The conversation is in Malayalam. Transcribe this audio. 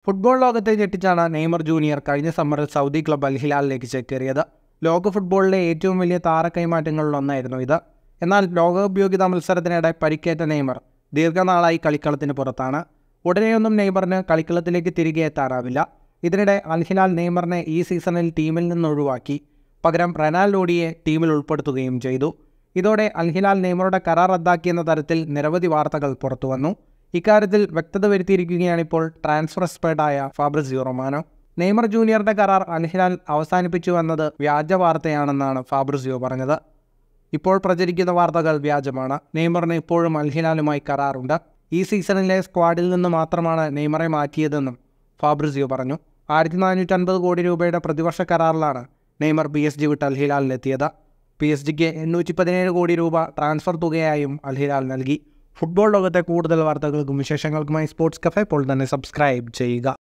ഫുട്ബോൾ ലോകത്തെ ഞെട്ടിച്ചാണ് നെയ്മർ ജൂനിയർ കഴിഞ്ഞ സമ്മറിൽ സൗദി ക്ലബ്ബ് അൽ ഹിലാലിലേക്ക് ചേക്കേറിയത്. ലോക ഫുട്ബോളിലെ ഏറ്റവും വലിയ താരക്കൈമാറ്റങ്ങളിലൊന്നായിരുന്നു ഇത്. എന്നാൽ ലോകകപ്പ് യോഗ്യതാ മത്സരത്തിനിടെ പരിക്കേറ്റ നെയ്മർ ദീർഘനാളായി കളിക്കളത്തിന് പുറത്താണ്. ഉടനെയൊന്നും നെയ്മറിന് കളിക്കളത്തിലേക്ക് തിരികെ എത്താനാവില്ല. ഇതിനിടെ അൽ ഹിലാൽ നെയ്മറിനെ ഈ സീസണിൽ ടീമിൽ നിന്ന് ഒഴിവാക്കി. പകരം റൊണാൾഡോയെ ടീമിൽ ഉൾപ്പെടുത്തുകയും ചെയ്തു. ഇതോടെ അൽ ഹിലാൽ നെയ്മറുടെ കരാർ റദ്ദാക്കിയെന്ന തരത്തിൽ നിരവധി വാർത്തകൾ പുറത്തുവന്നു. ഇക്കാര്യത്തിൽ വ്യക്തത വരുത്തിയിരിക്കുകയാണിപ്പോൾ ട്രാൻസ്ഫർ എക്സ്പേർട്ടായ ഫാബ്രിസിയോ റൊമാനോ. നെയ്മർ ജൂനിയറുടെ കരാർ അൽ ഹിലാൽ അവസാനിപ്പിച്ചുവെന്നത് വ്യാജ വാർത്തയാണെന്നാണ് ഫാബ്രിസിയോ പറഞ്ഞത്. ഇപ്പോൾ പ്രചരിക്കുന്ന വാർത്തകൾ വ്യാജമാണ്. നെയ്മറിന് ഇപ്പോഴും അൽ ഹിലാലുമായി കരാറുണ്ട്. ഈ സീസണിലെ സ്ക്വാഡിൽ നിന്ന് മാത്രമാണ് നെയ്മറെ മാറ്റിയതെന്നും ഫാബ്രിസിയോ പറഞ്ഞു. 1450 കോടി രൂപയുടെ പ്രതിവർഷ കരാറിലാണ് നെയ്മർ PSG വിട്ട് അൽ ഹിലാലിലെത്തിയത്. PSG-ക്ക് 817 കോടി രൂപ ട്രാൻസ്ഫർ തുകയായും അൽ ഹിലാൽ നൽകി. ഫുട്ബോൾ ലോകത്തെ കൂടുതൽ വാർത്തകൾക്കും വിശേഷങ്ങൾക്കുമായി സ്പോർട്സ് കഫേ ഇപ്പോൾ തന്നെ സബ്സ്ക്രൈബ് ചെയ്യുക.